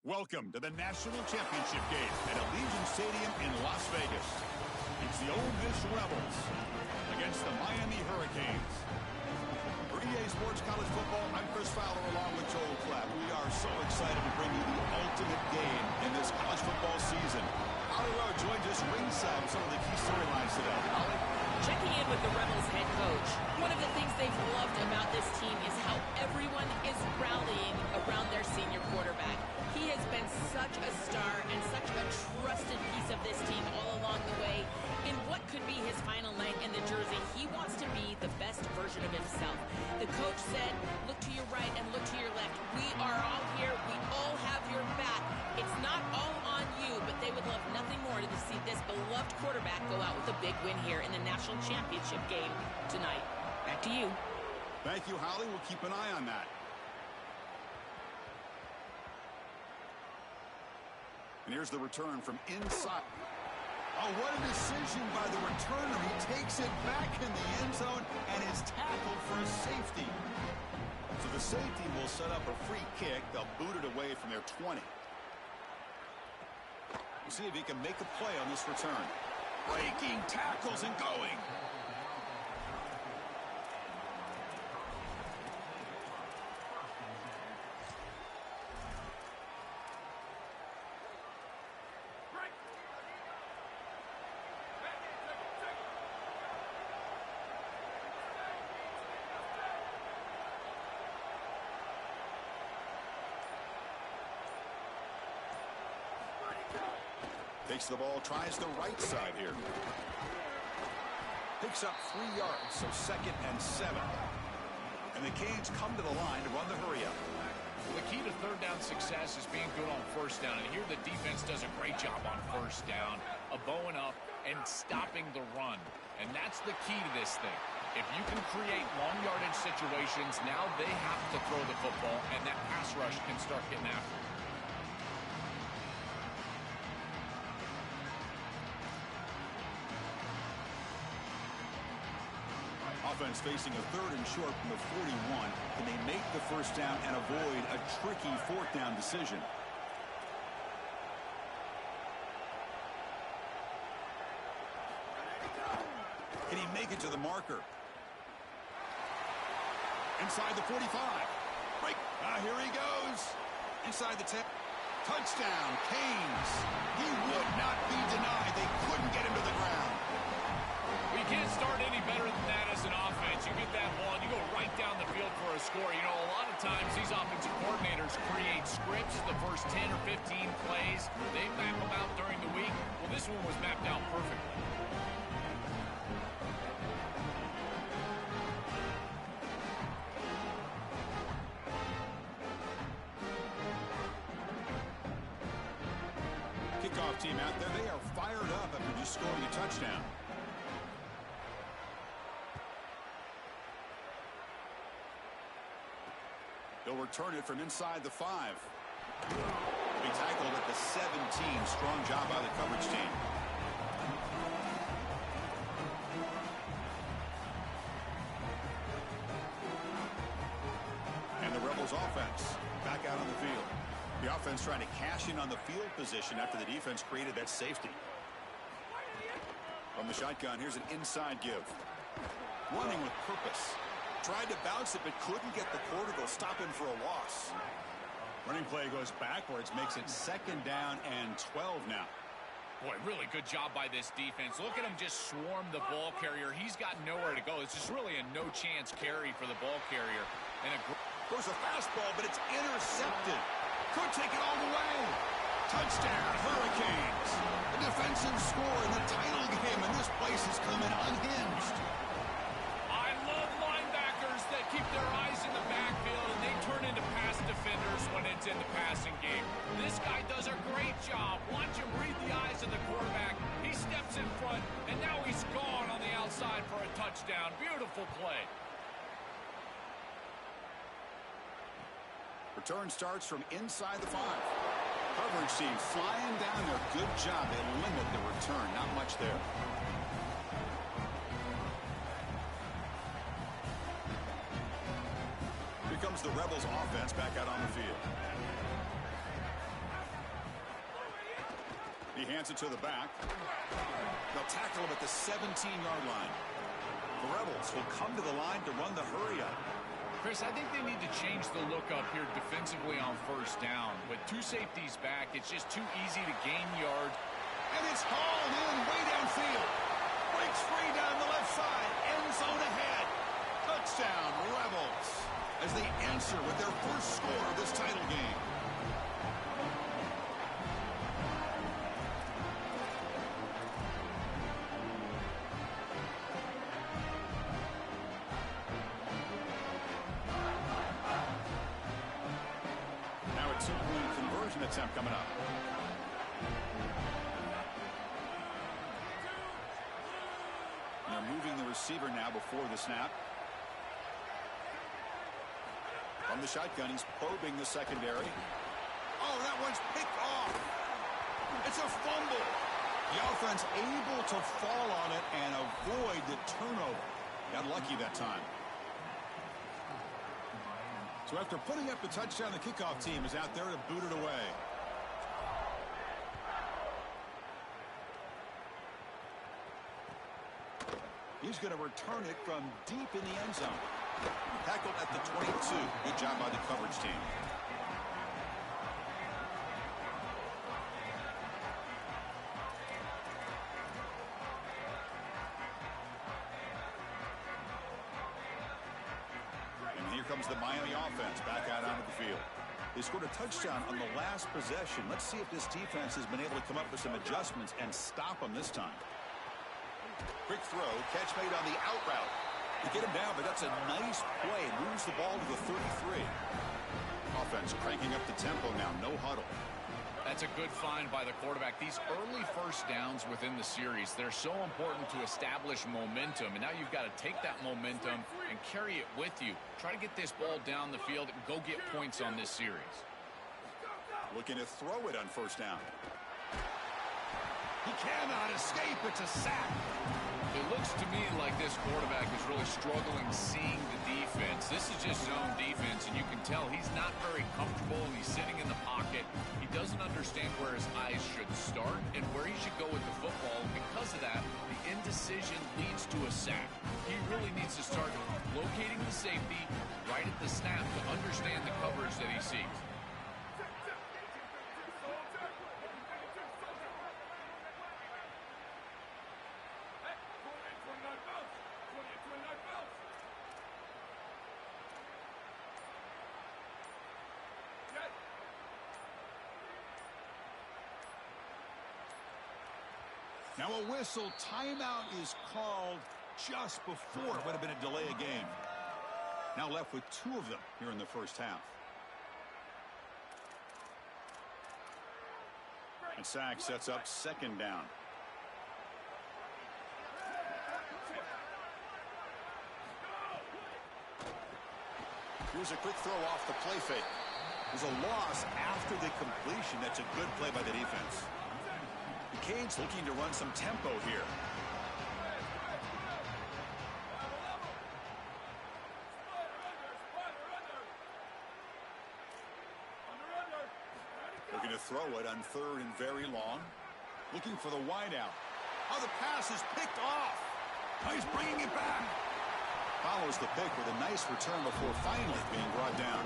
Welcome to the National Championship game at Allegiant Stadium in Las Vegas. It's the Ole Miss Rebels against the Miami Hurricanes. For EA Sports College Football, I'm Chris Fowler along with Joel Clapp. We are so excited to bring you the ultimate game in this college football season. Holly Rowe joins us ringside with some of the key storylines today. Holly? Checking in with the Rebels head coach, one of the things they've loved about this team is how everyone is rallying around their senior quarterback. He has been such a star and such a trusted piece of this team all along the way. In what could be his final night in the jersey, he wants to be the best version of himself. The coach said, look to your right and look to your left. We are all here. We all have your back. It's not all on you, but they would love nothing more than to see this beloved quarterback go out with a big win here in the national championship game tonight. Back to you. Thank you, Holly. We'll keep an eye on that. And here's the return from inside. Oh, what a decision by the returner. He takes it back in the end zone and is tackled for a safety. So the safety will set up a free kick. They'll boot it away from their 20. We'll see if he can make a play on this return. Breaking tackles and going. Takes the ball, tries the right side here. Picks up 3 yards, so 2nd and 7. And the Canes come to the line to run the hurry-up. Well, the key to third down success is being good on first down. And here the defense does a great job on first down of bowing up and stopping the run. And that's the key to this thing. If you can create long yardage situations, now they have to throw the football, and that pass rush can start getting after it. Offense facing a 3rd and short from the 41. Can they make the first down and avoid a tricky 4th down decision? Can he make it to the marker? Inside the 45. Break. Here he goes. Inside the 10. Touchdown, Canes. He would not be denied. They couldn't get him to the ground. You can't start any better than that as an offense. You get that ball and you go right down the field for a score. You know, a lot of times these offensive coordinators create scripts the first 10 or 15 plays. They map them out during the week. Well, this one was mapped out perfectly. Kickoff team out there, they are fired up after just scoring a touchdown. They'll return it from inside the 5. Be tackled at the 17. Strong job by the coverage team. And the Rebels offense back out on the field. The offense trying to cash in on the field position after the defense created that safety. From the shotgun, here's an inside give. Running with purpose. Tried to bounce it, but couldn't get the quarter. They'll stop him for a loss. Running play goes backwards, makes it 2nd down and 12 now. Boy, really good job by this defense. Look at him just swarm the ball carrier. He's got nowhere to go. It's just really a no-chance carry for the ball carrier. And goes a fastball, but it's intercepted. Could take it all the way. Touchdown, Hurricanes. A defensive score in the title game, and this place is coming unhinged. I love linebackers that keep their eyes in the backfield, and they turn into pass defenders when it's in the passing game. This guy does a great job. Watch him read the eyes of the quarterback. He steps in front, and now he's gone on the outside for a touchdown. Beautiful play. Return starts from inside the 5. Coverage team flying down there. Good job. They limit the return. Not much there. Here comes the Rebels offense back out on the field. He hands it to the back. They'll tackle him at the 17-yard line. The Rebels will come to the line to run the hurry up. Chris, I think they need to change the look up here defensively on first down. With two safeties back, it's just too easy to gain yards. And it's hauled in way downfield. Breaks free down the left side. End zone ahead. Touchdown, Rebels, as they answer with their first score of this title game. Now a two-point conversion attempt coming up. They're moving the receiver now before the snap. From the shotgun, he's probing the secondary. Oh, that one's picked off. It's a fumble. The offense able to fall on it and avoid the turnover. Got lucky that time. So after putting up the touchdown, the kickoff team is out there to boot it away. He's going to return it from deep in the end zone. Tackled at the 22. Good job by the coverage team. And here comes the Miami offense back out onto the field. They scored a touchdown on the last possession. Let's see if this defense has been able to come up with some adjustments and stop them this time. Quick throw, catch made on the out route. To get him down, but that's a nice play. Moves the ball to the 33. Offense cranking up the tempo now, no huddle. That's a good find by the quarterback. These early first downs within the series, they're so important to establish momentum. And now you've got to take that momentum and carry it with you. Try to get this ball down the field and go get points on this series. Looking to throw it on first down. He cannot escape. It's a sack. It looks to me like this quarterback is really struggling seeing the defense. This is just zone defense, and you can tell he's not very comfortable, and he's sitting in the pocket. He doesn't understand where his eyes should start and where he should go with the football. Because of that, the indecision leads to a sack. He really needs to start locating the safety right at the snap to understand the coverage that he sees. Now a whistle timeout is called just before it would have been a delay of game. Now left with two of them here in the first half. And Ncaa sets up second down. Here's a quick throw off the play fake. There's a loss after the completion. That's a good play by the defense. The Canes looking to run some tempo here. Looking to throw it on third and very long. Looking for the wideout. Oh, the pass is picked off. Oh, he's bringing it back. Follows the pick with a nice return before finally being brought down.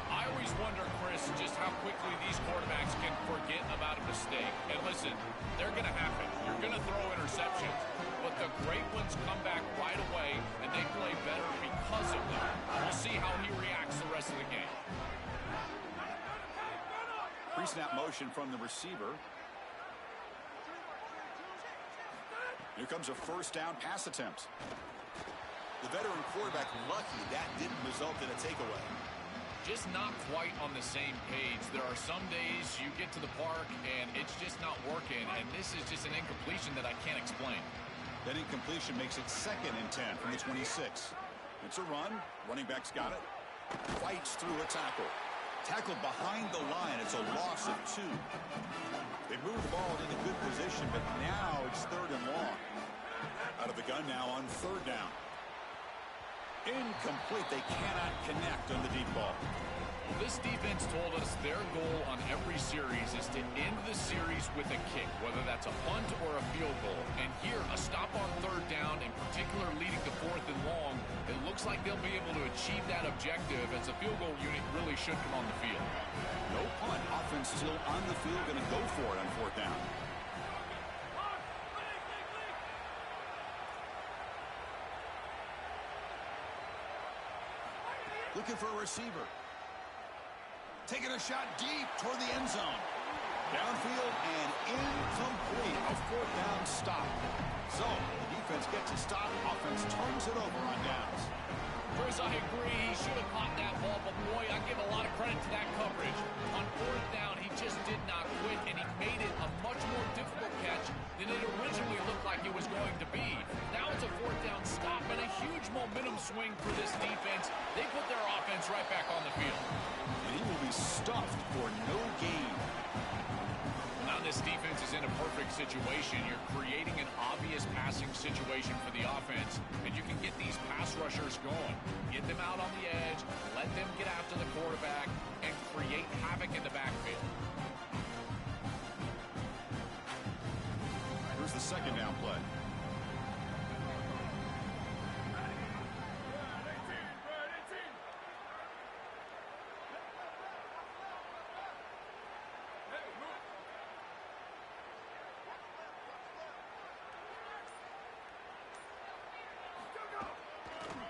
I always wonder, Chris, just how quickly these quarterbacks can forget about a mistake. And listen, they're going to happen. You're going to throw interceptions. But the great ones come back right away, and they play better because of them. We'll see how he reacts the rest of the game. Pre-snap motion from the receiver. Here comes a first down pass attempt. The veteran quarterback lucky that didn't result in a takeaway. Just not quite on the same page. There are some days you get to the park and it's just not working, and this is just an incompletion that I can't explain. That incompletion makes it 2nd and 10 from the 26. It's a run. Running back's got it. Fights through a tackle. Tackled behind the line. It's a loss of 2. They move the ball into good position, but now it's 3rd and long. Out of the gun now on 3rd down. Incomplete. They cannot connect on the deep ball. This defense told us their goal on every series is to end the series with a kick, whether that's a punt or a field goal. And here, a stop on third down, in particular leading to 4th and long, it looks like they'll be able to achieve that objective as the field goal unit really should come on the field. No punt. Offense still on the field, going to go for it on 4th down. Looking for a receiver. Taking a shot deep toward the end zone. Downfield and incomplete. A 4th down stop. So, the defense gets a stop. Offense turns it over on downs. Chris, I agree. He should have caught that ball, but boy, I give a lot of credit to that coverage. On 4th down, he just did not quit, and he made it a much more difficult catch than it originally looked like it was going to be. Now it's a 4th down stop and a huge momentum swing for this defense. They put their offense right back on the field. And he will be stuffed for no gain. Now this defense is in a perfect situation. You're creating an obvious passing situation for the offense, and you can get these pass rushers going. Get them out on the edge, let them get after the quarterback, and create havoc in the backfield. Here's the 2nd down play.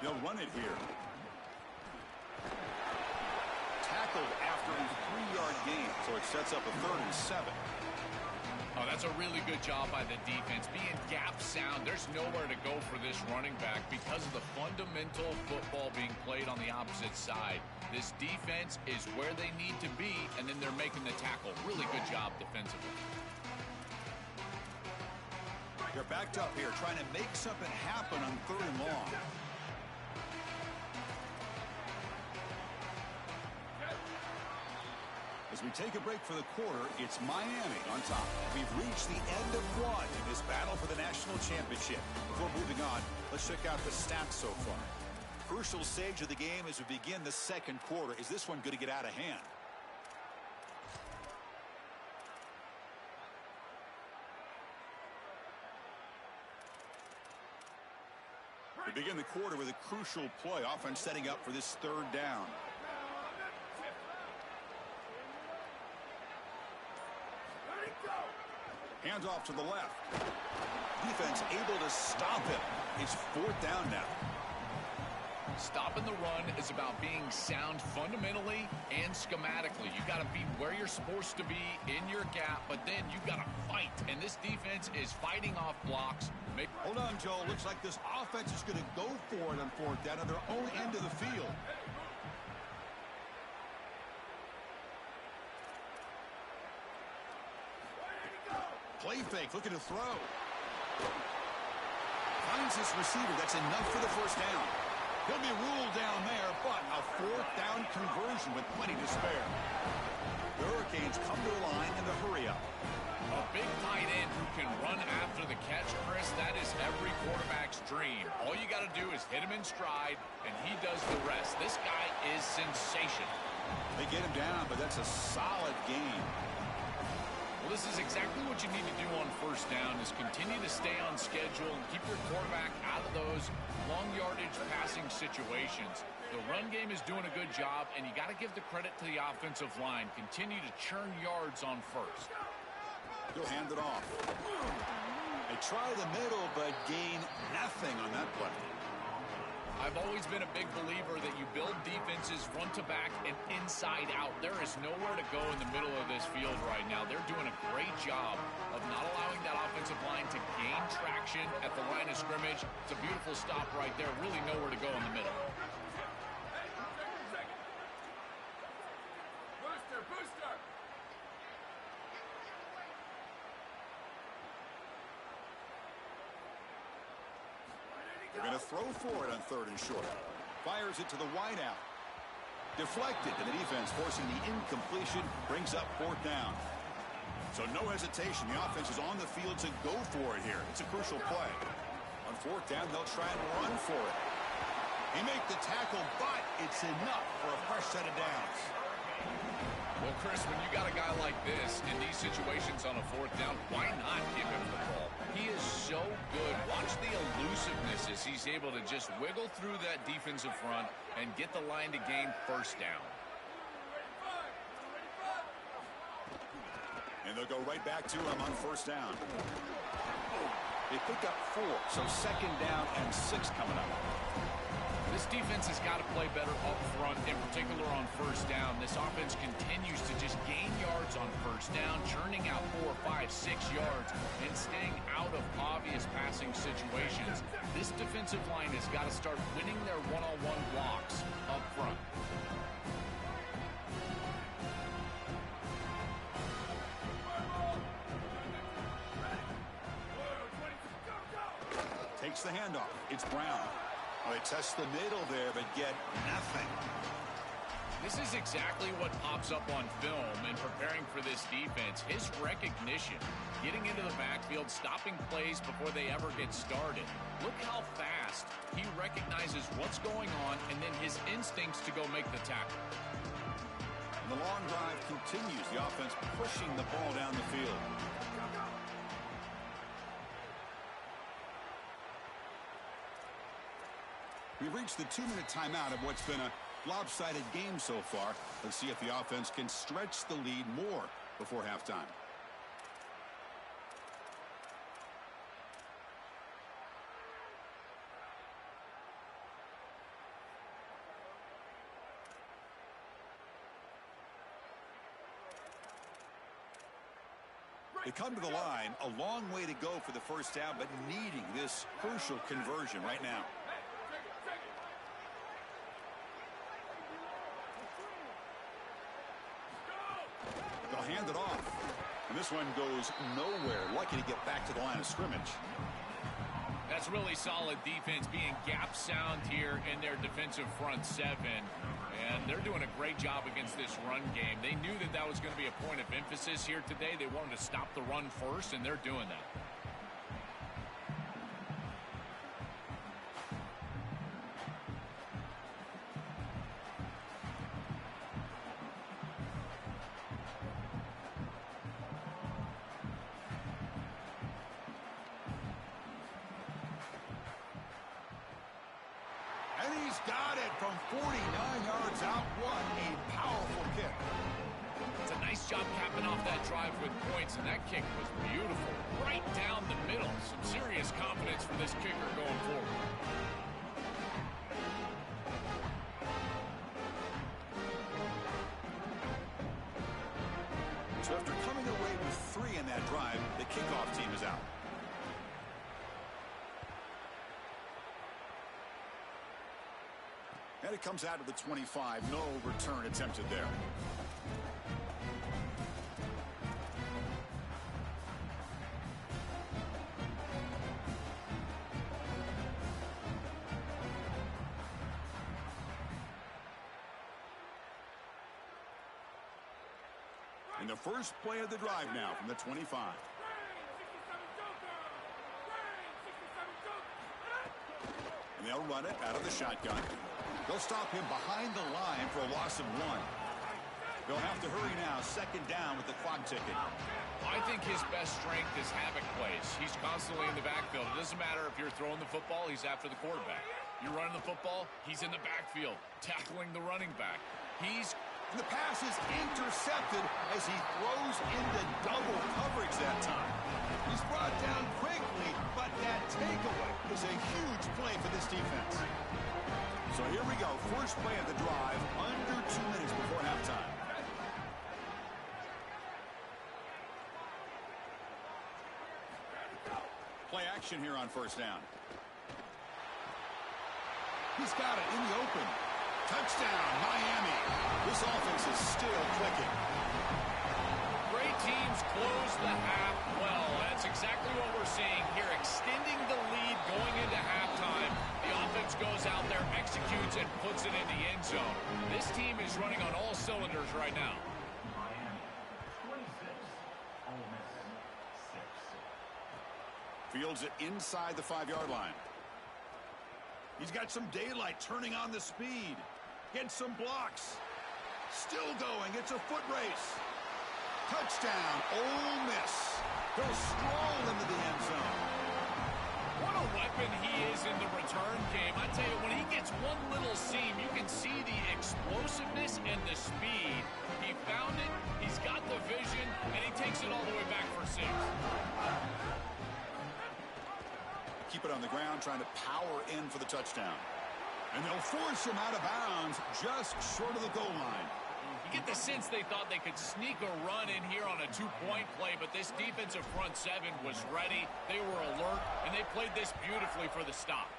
They'll run it here. Tackled after a 3-yard gain, so it sets up a 3rd and 7. Oh, that's a really good job by the defense. Being gap sound, there's nowhere to go for this running back because of the fundamental football being played on the opposite side. This defense is where they need to be, and then they're making the tackle. Really good job defensively. They're backed up here, trying to make something happen on 3rd and long. As we take a break for the quarter, it's Miami on top. We've reached the end of one in this battle for the national championship. Before moving on, let's check out the stats so far. Crucial stage of the game as we begin the 2nd quarter. Is this one going to get out of hand? We begin the quarter with a crucial play. Offense setting up for this 3rd down. Hands off to the left. Defense able to stop him. It's 4th down now. Stopping the run is about being sound fundamentally and schematically. You got to be where you're supposed to be in your gap, but then you got to fight. And this defense is fighting off blocks. Hold on, Joe. Looks like this offense is going to go for it on 4th down on their own end of the field. Play fake, looking to throw. Finds this receiver. That's enough for the 1st down. He'll be ruled down there, but a 4th down conversion with plenty to spare. The Hurricanes come to the line in the hurry up. A big tight end who can run after the catch, Chris, that is every quarterback's dream. All you got to do is hit him in stride, and he does the rest. This guy is sensational. They get him down, but that's a solid game. Well, this is exactly what you need to do on 1st down is continue to stay on schedule and keep your quarterback out of those long yardage passing situations. The run game is doing a good job, and you got to give the credit to the offensive line. Continue to churn yards on 1st. He'll hand it off. They try the middle, but gain nothing on that play. I've always been a big believer that you build defenses front to back and inside out. There is nowhere to go in the middle of this field right now. They're doing a great job of not allowing that offensive line to gain traction at the line of scrimmage. It's a beautiful stop right there. Really nowhere to go in the middle. Booster. They're going to throw for it on 3rd and short. Fires it to the wideout. Deflected, and the defense forcing the incompletion brings up 4th down. So no hesitation. The offense is on the field to go for it here. It's a crucial play. On 4th down, they'll try and run for it. He makes the tackle, but it's enough for a fresh set of downs. Well, Chris, when you got a guy like this in these situations on a fourth down, why not give him the ball? He is so good. Watch the elusiveness as he's able to just wiggle through that defensive front and get the line to gain first down. And they'll go right back to him on first down. They pick up 4, so second down and 6 coming up. This defense has got to play better up front, in particular on first down. This offense continues to just gain yards on first down, churning out 4, 5, 6 yards, and staying out of obvious passing situations. This defensive line has got to start winning their one-on-one blocks up front. Takes the handoff. It's Brown. Well, they test the middle there, but get nothing. This is exactly what pops up on film in preparing for this defense. His recognition, getting into the backfield, stopping plays before they ever get started. Look how fast he recognizes what's going on and then his instincts to go make the tackle. And the long drive continues. The offense pushing the ball down the field. We've reached the 2-minute timeout of what's been a lopsided game so far. Let's see if the offense can stretch the lead more before halftime. They come to the line, a long way to go for the first down, but needing this crucial conversion right now. They'll hand it off. And this one goes nowhere. Lucky to get back to the line of scrimmage. That's really solid defense, being gap sound here in their defensive front 7. And they're doing a great job against this run game. They knew that that was going to be a point of emphasis here today. They wanted to stop the run first, and they're doing that. And he's got it from 49 yards out. What a powerful kick. It's a nice job capping off that drive with points, and that kick was beautiful. Right down the middle. Some serious confidence for this kicker going forward. So after coming away with 3 in that drive, the kickoff team is out. And it comes out of the 25. No return attempted there. And the first play of the drive now from the 25. And they'll run it out of the shotgun. They'll stop him behind the line for a loss of 1. They'll have to hurry now. Second down with the clock ticking. I think his best strength is havoc plays. He's constantly in the backfield. It doesn't matter if you're throwing the football, he's after the quarterback. You're running the football, he's in the backfield, tackling the running back. And the pass is intercepted as he throws into double coverage that time. He's brought down quickly, but that takeaway is a huge play for this defense. So here we go. First play of the drive, under 2 minutes before halftime. Play action here on first down. He's got it in the open. Touchdown, Miami. This offense is still clicking. Great teams close the half well. That's exactly what we're seeing here, extending the lead going into halftime. The offense goes out there, executes, and puts it in the end zone. This team is running on all cylinders right now. Fields it inside the 5-yard line. He's got some daylight turning on the speed. Gets some blocks. Still going. It's a foot race. Touchdown, Ole Miss. They'll stroll into the end zone. What a weapon he is in the return game. I tell you, when he gets one little seam, you can see the explosiveness and the speed. He found it, he's got the vision, and he takes it all the way back for 6. Keep it on the ground, trying to power in for the touchdown. And they'll force him out of bounds just short of the goal line. You get the sense they thought they could sneak a run in here on a 2-point play, but this defensive front 7 was ready. They were alert, and they played this beautifully for the stop.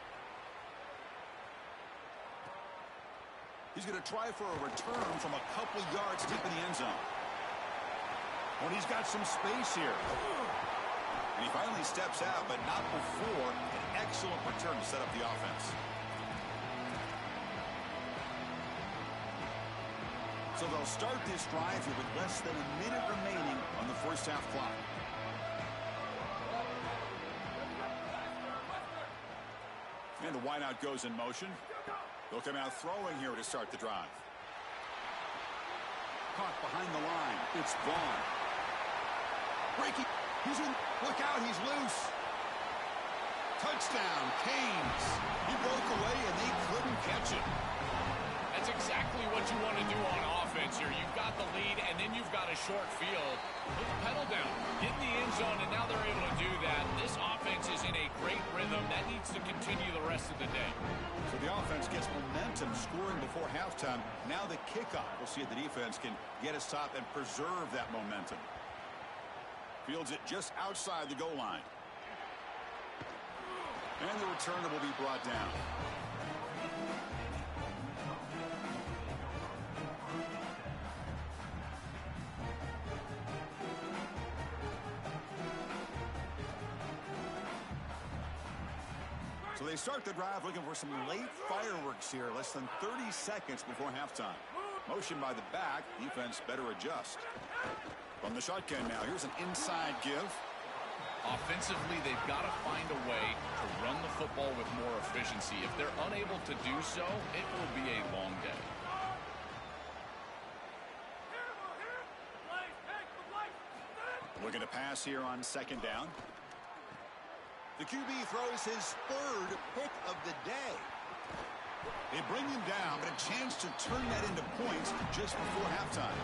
He's going to try for a return from a couple yards deep in the end zone. Well, he's got some space here. And he finally steps out, but not before an excellent return to set up the offense. So they'll start this drive here with less than a minute remaining on the first half clock. And the wideout goes in motion. They'll come out throwing here to start the drive. Caught behind the line. It's Vaughn. Breaking. He's in. Look out. He's loose. Touchdown, Canes. He broke away and they couldn't catch him. That's exactly what you want to do on offense here. You've got the lead, and then you've got a short field. Put the pedal down, get in the end zone, and now they're able to do that. This offense is in a great rhythm. That needs to continue the rest of the day. So the offense gets momentum, scoring before halftime. Now the kickoff. We'll see if the defense can get a stop and preserve that momentum. Fields it just outside the goal line. And the returner will be brought down. So they start the drive looking for some late fireworks here, less than 30 seconds before halftime. Motion by the back, defense better adjust. From the shotgun now, here's an inside give. Offensively, they've got to find a way to run the football with more efficiency. If they're unable to do so, it will be a long day. Looking to pass here on second down. The QB throws his third pick of the day. They bring him down, but a chance to turn that into points just before halftime.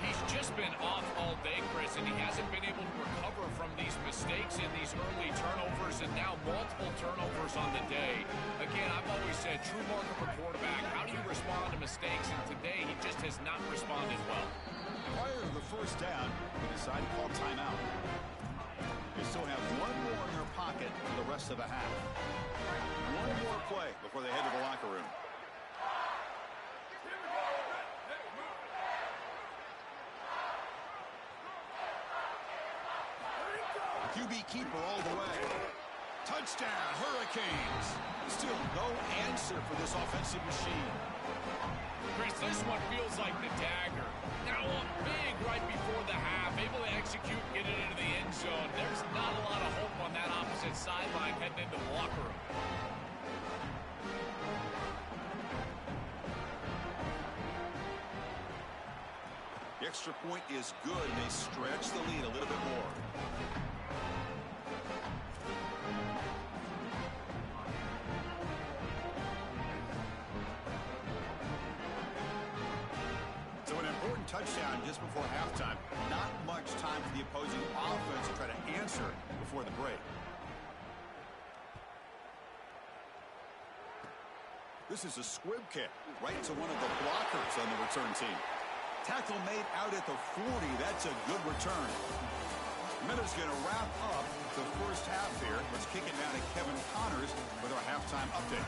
He's just been off all day, Chris, and he hasn't been able to recover from these mistakes in these early turnovers, and now multiple turnovers on the day. Again, I've always said, true mark of a quarterback, how do you respond to mistakes? And today, he just has not responded well. Prior to the first down, they decide to call timeout. They still have one more in their pocket for the rest of the half. One more play before they head to the locker room. QB keeper all the way. Touchdown, Hurricanes. Still no answer for this offensive machine. Chris, this one feels like the dagger. Now up big right before the half, able to execute, get it into the end zone. There's not a lot of hope on that opposite sideline heading into the locker room. The extra point is good, and they stretch the lead a little bit more. Touchdown just before halftime. Not much time for the opposing offense to try to answer before the break. This is a squib kick right to one of the blockers on the return team. Tackle made out at the 40. That's a good return. Minutes going to wrap up the first half here. Let's kick it down to Kevin Connors with our halftime update.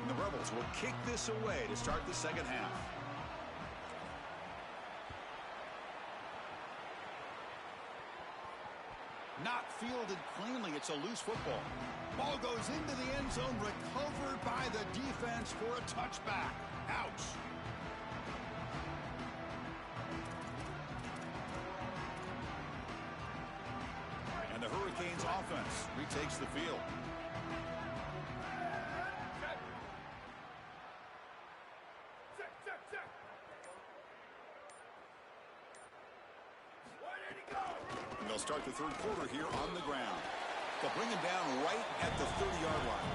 The Rebels will kick this away to start the second half. Not fielded cleanly. It's a loose football. Ball goes into the end zone, recovered by the defense for a touchback. Ouch. And the Hurricanes offense retakes the field. they'll start the third quarter here on the ground. They'll bring him down right at the 30-yard line.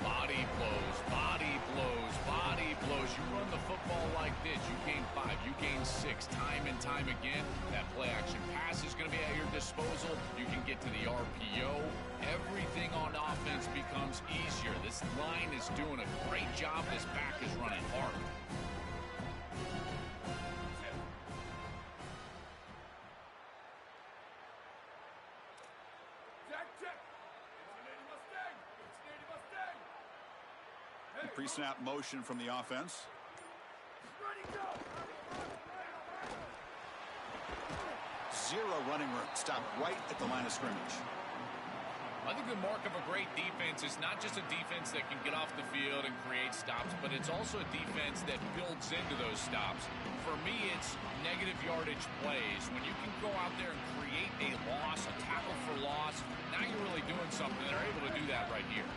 Body blows, body blows, body blows. You run the football like this, you gain 5, you gain 6, time and time again. That play action pass is going to be at your disposal. You can get to the RPO. Everything on offense becomes easier. This line is doing a great job. This back is running hard. Pre-snap motion from the offense. Zero running room. Stop right at the line of scrimmage. I think the mark of a great defense is not just a defense that can get off the field and create stops, but it's also a defense that builds into those stops. For me, it's negative yardage plays. When you can go out there and create a loss, a tackle for loss, now you're really doing something. They're able to do that right here.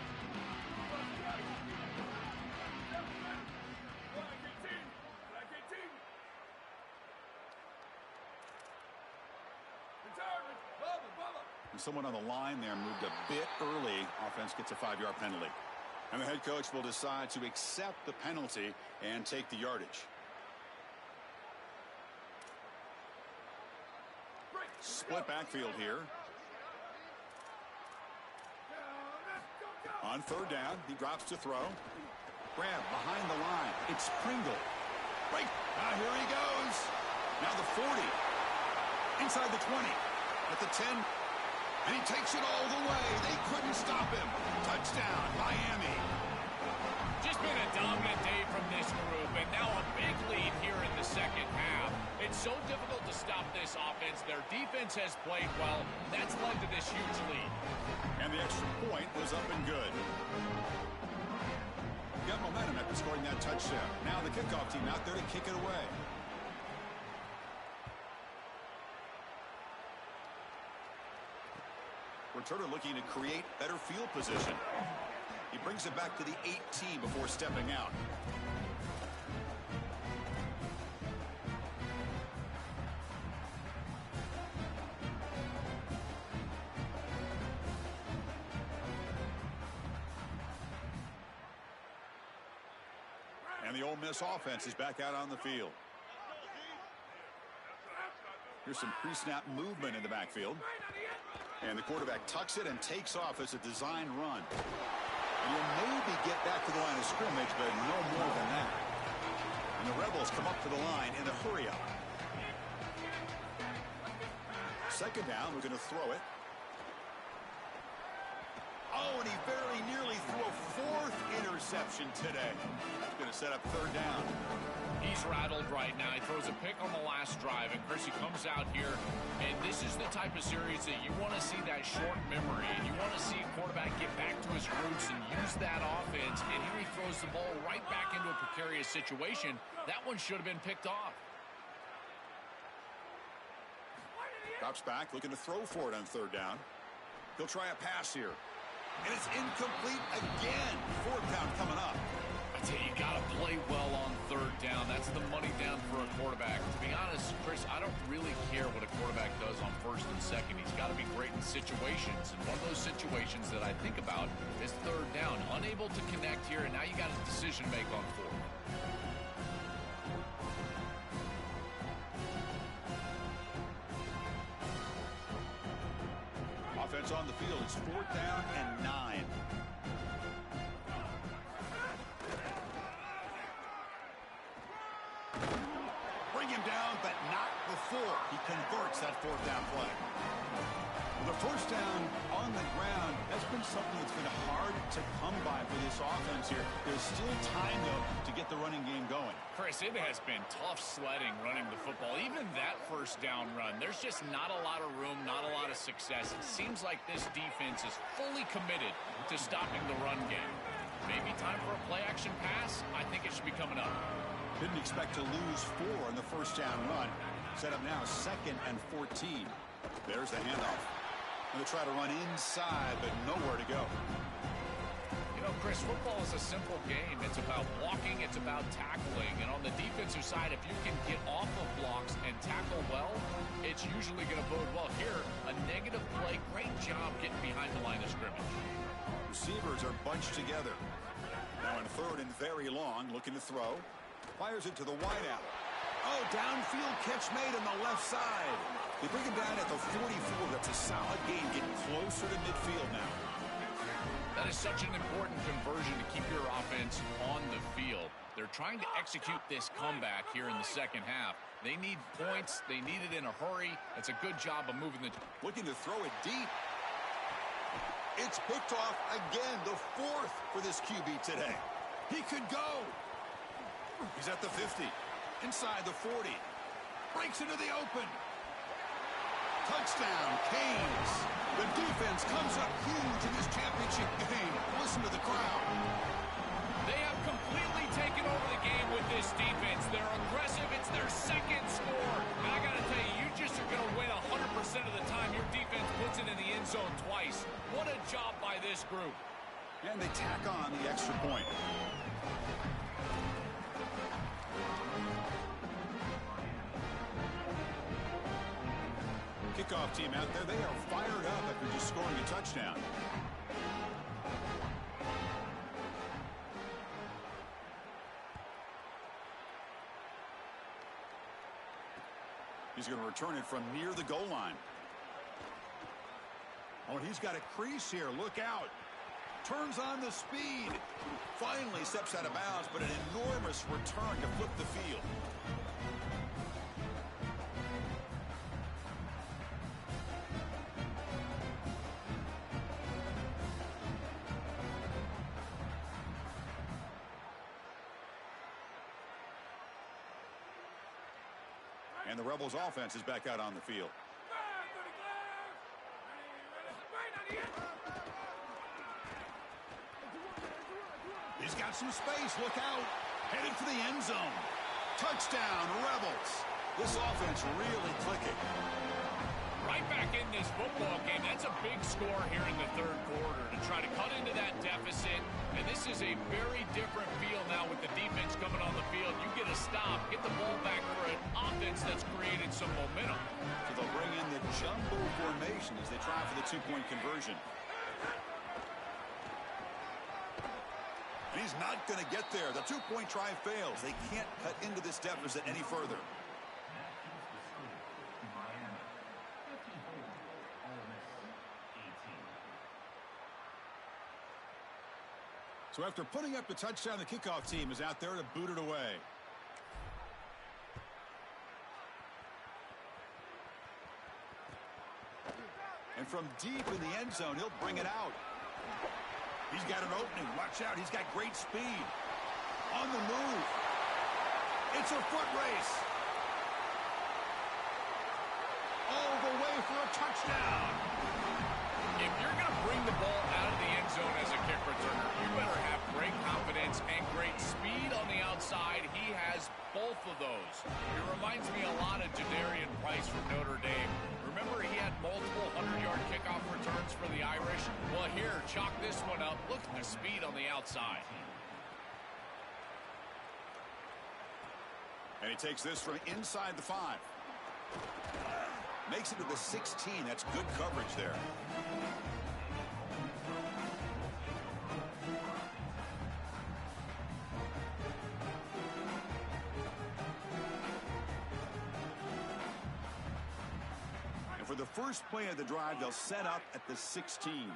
Someone on the line there moved a bit early. Offense gets a 5-yard penalty. And the head coach will decide to accept the penalty and take the yardage. Split backfield here. On third down, he drops to throw. Grab behind the line. It's Pringle. Break. Here he goes. Now the 40. Inside the 20. At the 10. And he takes it all the way. They couldn't stop him. Touchdown, Miami. Just been a dominant day from this group, and now a big lead here in the second half. It's so difficult to stop this offense. Their defense has played well. That's led to this huge lead. And the extra point was up and good. Got momentum after scoring that touchdown. Now the kickoff team out there to kick it away. Returner looking to create better field position. He brings it back to the 18 before stepping out. And the Ole Miss offense is back out on the field. Here's some pre-snap movement in the backfield. And the quarterback tucks it and takes off as a design run. And you'll maybe get back to the line of scrimmage, but no more than that. And the Rebels come up to the line in a hurry-up. Second down, we're going to throw it. Oh, and he very nearly threw a 4th interception today. He's going to set up third down. He's rattled right now. He throws a pick on the last drive, and Chris, he comes out here, and this is the type of series that you want to see that short memory, and you want to see a quarterback get back to his roots and use that offense, and here he throws the ball right back into a precarious situation. That one should have been picked off. Drops back, looking to throw for it on third down. He'll try a pass here. And it's incomplete again. Fourth down coming up. I tell you, you got to play well on third down. That's the money down for a quarterback. To be honest, Chris, I don't really care what a quarterback does on first and second. He's got to be great in situations. And one of those situations that I think about is third down. Unable to connect here, and now you got a decision to make on fourth. Offense on the field. It's 4th down and 9. Bring him down, but not before he converts that 4th down play. The first down on the ground, that's been something that's been hard to come by for this offense here. There's still time, though, to get the running game going. Chris, it has been tough sledding running the football. Even that first down run, there's just not a lot of room, not a lot of success. It seems like this defense is fully committed to stopping the run game. Maybe time for a play-action pass? I think it should be coming up. Didn't expect to lose 4 on the first down run. Set up now 2nd and 14. There's the handoff. And they try to run inside, but nowhere to go. You know, Chris, Guys, football is a simple game. It's about blocking. It's about tackling. And on the defensive side, if you can get off of blocks and tackle well, it's usually going to bode well. Here, a negative play. Great job getting behind the line of scrimmage. Receivers are bunched together. Now in third and very long, looking to throw. Fires it to the wideout. Oh, downfield catch made on the left side. They bring him down at the 44. That's a solid gain, getting closer to midfield now. That is such an important conversion to keep your offense on the field. They're trying to execute this comeback here in the second half. They need points. They need it in a hurry. It's a good job of moving the... Looking to throw it deep. It's picked off again, the fourth for this QB today. He could go. He's at the 50. Inside the 40. Breaks into the open. Touchdown, Canes. The defense comes up huge in this championship game. Listen to the crowd. They have completely taken over the game with this defense. They're aggressive. It's their second score. And I got to tell you, you just are going to win 100% of the time your defense puts it in the end zone twice. What a job by this group. And they tack on the extra point. Kickoff team out there, they are fired up after just scoring a touchdown. He's going to return it from near the goal line. Oh, and he's got a crease here. Look out. Turns on the speed. Finally steps out of bounds, but an enormous return to flip the field. And the Rebels offense is back out on the field. He's got some space. Look out. Headed for the end zone. Touchdown, Rebels. This offense really clicking. Right back in this football game. That's a big score here in the third quarter to try to cut into that deficit. And this is a very different feel now with the defense coming on the field. You get a stop, get the ball back for an offense that's created some momentum. So they'll bring in the jumbo formation as they try for the two-point conversion. And he's not going to get there. The two-point try fails. They can't cut into this deficit any further. So after putting up the touchdown, the kickoff team is out there to boot it away. And from deep in the end zone, he'll bring it out. He's got an opening. Watch out. He's got great speed. On the move. It's a foot race. All the way for a touchdown. If you're going to bring the ball out of the end zone as a kick returner, you better have great confidence and great speed on the outside. He has both of those. It reminds me a lot of Jadarian Price from Notre Dame. Remember, he had multiple 100-yard kickoff returns for the Irish? Well, here, chalk this one up. Look at the speed on the outside. And he takes this from inside the 5. Makes it to the 16. That's good coverage there. And for the first play of the drive, they'll set up at the 16.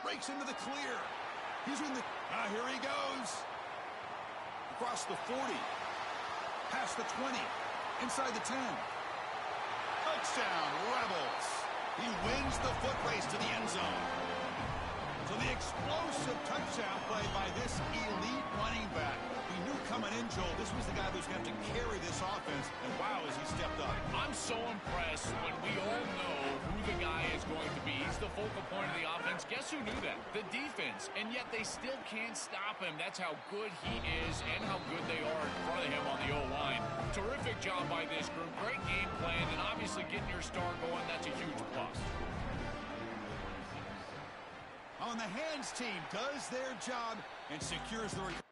Breaks into the clear. He's in the... here he goes. Across the 40. Past the 20. Inside the 10. Touchdown, Rebels. He wins the foot race to the end zone. So the explosive touchdown play by this elite running back. We knew coming in, Joel, this was the guy who's going to have to carry this offense. And wow, has he stepped up. I'm so impressed when we all know who the guy is going to be. He's the focal point of the offense. Guess who knew that? The defense. And yet they still can't stop him. That's how good he is and how good they are in front of him on the O-line. Terrific job by this group. Great game plan. And obviously getting your star going, that's a huge plus. the hands team does their job and secures the recovery.